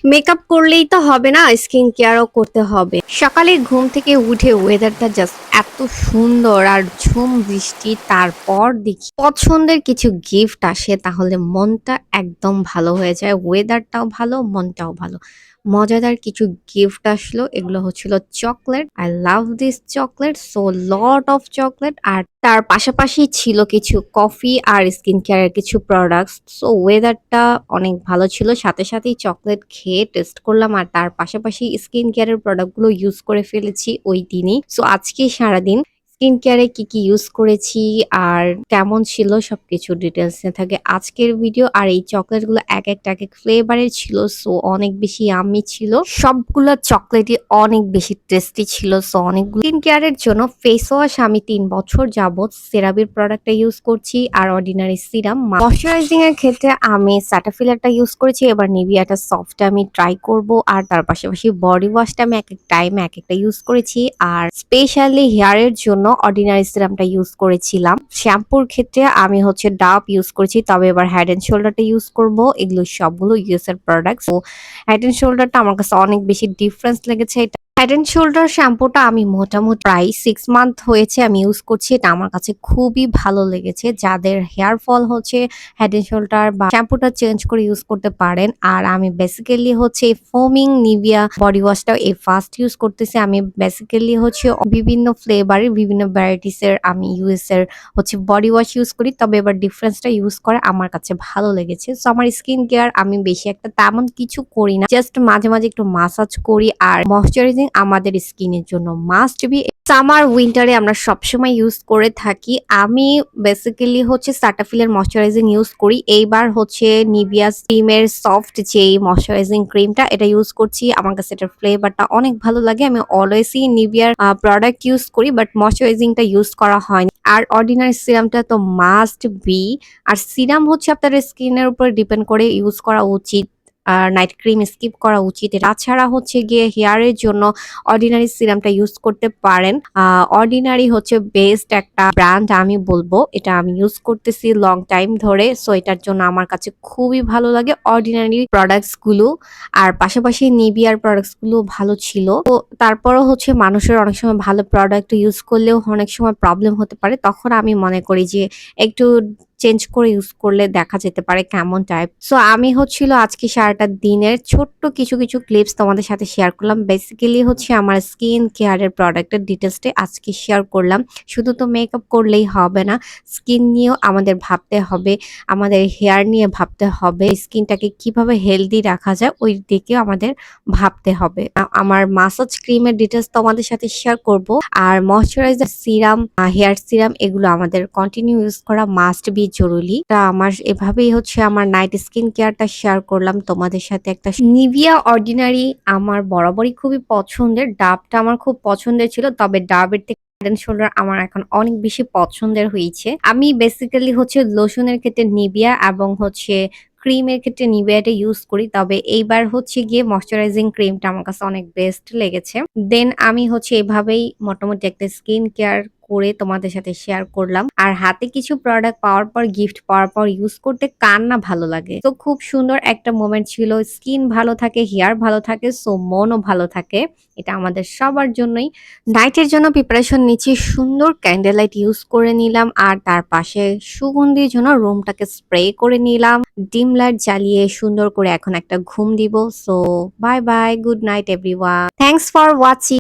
Makeup করলেই তো হবে না, স্কিন কেয়ারও করতে হবে। সকালে ঘুম থেকে উঠে ওয়েদারটা জাস্ট এত সুন্দর আর ঝুম বৃষ্টি, তারপর দেখি পছন্দের কিছু গিফট আসে, তাহলে মনটা একদম ভালো হয়ে যায়। ওয়েদারটাও ভালো, মনটাও ভালো। মজাদার কিছু গিফট আসলো, এগুলো হচ্ছিল chocolate. I love this chocolate, so lot of chocolate. আর তার পাশাপাশি ছিল কিছু কফি আর স্কিন কেয়ারের কিছু প্রোডাক্টস। সো ওয়েদারটা অনেক ভালো ছিল, সাথে সাথেই চকলেট খেয়ে টেস্ট করলাম, আর তার পাশাপাশি স্কিন কেয়ারের প্রোডাক্টগুলো ইউজ করে ফেলেছি ওই দিনই। সো আজকে সারাদিন স্কিন কেয়ারে কি কি ইউজ করেছি আর কেমন ছিল সবকিছু ডিটেলস এ থাকে আজকের ভিডিও। আর এই চকলেটগুলো এক একটা এক এক ফ্লেভারের ছিল, সো অনেক বেশি ইয়াম্মি ছিল। সবগুলো চকলেটই অনেক বেশি টেস্টি ছিল। সো অনেকগুলো স্কিন কেয়ারের জন্য ফেস ওয়াশ আমি ৩ বছর যাবত সেরাভির প্রোডাক্টটা ইউজ করছি, আর অর্ডিনারি সিরাম। ময়শ্চারাইজিং এর ক্ষেত্রে আমি স্যাটাফিলারটা ইউজ করেছি, এবার নিভিয়াটা সফটটা আমি ট্রাই করব। আর তার পাশাপাশি বডি ওয়াশটা আমি এক এক টাইমে এক একটা ইউজ করেছি, আর স্পেশালি হেয়ারের জন্য অর্ডিনারি সিরামটা ইউজ করেছিলাম। শ্যাম্পুর ক্ষেত্রে আমি হচ্ছে ডাব ইউজ করেছি, তবে এবার হেড এন্ড শোল্ডারটা ইউজ করব। এগুলো সবগুলো ইউএস এর প্রোডাক্ট। তো হেড এন্ড শোল্ডারটা আমার কাছে অনেক বেশি ডিফারেন্স লেগেছে। হেড এন্ড শোল্ডার শ্যাম্পুটা আমি মোটামুটি প্রায় 6 মান্থ হয়েছে আমি ইউজ করছি। এটা আমার কাছে খুবই ভালো লেগেছে। যাদের হেয়ার ফল হচ্ছে, হেড এন্ড শোল্ডার বা শ্যাম্পুটা চেঞ্জ করে ইউজ করতে পারেন। আর আমি বেসিক্যালি হচ্ছে ফোমিং নিভিয়া বডি ওয়াশটা এই ফার্স্ট ইউজ করতেছি। আমি বেসিক্যালি হচ্ছে বিভিন্ন ফ্লেভারের বিভিন্ন ভ্যারাইটিস এর আমি ইউএস এর হচ্ছে বডি ওয়াশ ইউজ করি, তবে এবার ডিফারেন্সটা ইউজ করে আমার কাছে ভালো লেগেছে। সো আমার স্কিন কেয়ার আমি বেশি একটা তেমন কিছু করি না, জাস্ট মাঝে মাঝে একটু মাসাজ করি। আর ময়শ্চারাইজিং আমাদের স্কিনের জন্য মাস্ট বি। সামার উইন্টারে আমরা সবসময় ইউজ করে থাকি। আমি বেসিক্যালি হচ্ছে সাটাফিলের ময়শ্চারাইজিং ইউজ করি। এইবার হচ্ছে নিভিয়া ক্রিমের সফট যে ময়শ্চারাইজিং ক্রিমটা এটা ইউজ করছি। আমার কাছে এটার ফ্লেভারটা অনেক ভালো লাগে। আমি অলওয়েজই নিভিয়ার প্রোডাক্ট ইউজ করি, বাট ময়শ্চারাইজিংটা ইউজ করা হয়নি। আর অর্ডিনারি সিরামটা তো মাস্ট বি। আর সিরাম হচ্ছে আপনার স্কিনের উপর ডিপেন্ড করে ইউজ করা উচিত, আর নাইট ক্রিম স্কিপ করা উচিত। তাছাড়া হচ্ছে গিয়ে হেয়ারের জন্য অর্ডিনারি সিরামটা ইউজ করতে পারেন। অর্ডিনারি হচ্ছে বেস্ট একটা ব্র্যান্ড আমি বলবো, এটা আমি ইউজ করতেছি লং টাইম ধরে। সো এটার জন্য আমার কাছে খুবই ভালো লাগে অর্ডিনারি প্রোডাক্টস গুলো। আর পাশাপাশি নিভিয়ার প্রোডাক্টস গুলো ভালো ছিল। তো তারপরও হচ্ছে মানুষের অনেক সময় ভালো প্রোডাক্ট ইউজ করলেও অনেক সময় প্রবলেম হতে পারে, তখন আমি মনে করি যে একটু চেঞ্জ করে ইউজ করলে দেখা যেতে পারে কেমন টাইপ। সো আমি হচ্ছিল আজকে সারাটা দিনের ছোট্ট কিছু কিছু ক্লিপস তোমাদের সাথে শেয়ার করলাম। বেসিক্যালি হচ্ছে আমার স্কিন কেয়ারের প্রোডাক্টের ডিটেলসটা আজকে শেয়ার করলাম। শুধু তো মেকআপ করলেই হবে না, স্কিন নিয়েও আমাদের ভাবতে হবে, আমাদের হেয়ার নিয়ে ভাবতে হবে, স্কিনটাকে কিভাবে হেলদি রাখা যায় ওই দিকেও আমাদের ভাবতে হবে। আমার মাসাজ ক্রিমের ডিটেলস তোমাদের সাথে শেয়ার করব। আর ময়শ্চারাইজার সিরাম, হেয়ার সিরাম, এগুলো আমাদের কন্টিনিউ ইউজ করা মাস্ট বি জরুরি। তা আমার এভাবেই হচ্ছে আমার নাইট স্কিন কেয়ারটা শেয়ার করলাম তোমাদের সাথে। একটা নিভিয়া অর্ডিনারি আমার বরাবরই খুবই পছন্দের। ডাবটা আমার খুব পছন্দের ছিল, তবে ডাবের থেকে হেড এন্ড শোল্ডার আমার এখন অনেক বেশি পছন্দের হয়েছে। আমি বেসিক্যালি হচ্ছে লোশনের ক্ষেত্রে নিভিয়া এবং হচ্ছে ক্রিমের ক্ষেত্রে নিভিয়াটা ইউজ করি, তবে এইবার হচ্ছে গিয়ে ময়শ্চারাইজিং ক্রিমটা আমার কাছে অনেক বেস্ট লেগেছে। দেন আমি হচ্ছে এভাবেই মোটামুটি একটা স্কিন কেয়ার করে তোমাদের সাথে শেয়ার করলাম। আর হাতে কিছু প্রোডাক্ট পাওয়ার পর, গিফট পাওয়ার পর ইউজ করতে কার না ভালো লাগে। তো খুব সুন্দর একটা মোমেন্ট ছিল। স্কিন ভালো থাকে, হেয়ার ভালো থাকে, সো মনও ভালো থাকে। এটা আমাদের সবার জন্যই। নাইটের জন্য প্রিপারেশন নিচ্ছি, সুন্দর ক্যান্ডেল লাইট ইউজ করে নিলাম, আর তার পাশে সুগন্ধির জন্য রুমটাকে স্প্রে করে নিলাম। ডিম লাইট জ্বালিয়ে সুন্দর করে এখন একটা ঘুম দিব। So bye bye, good night everyone, thanks for watching.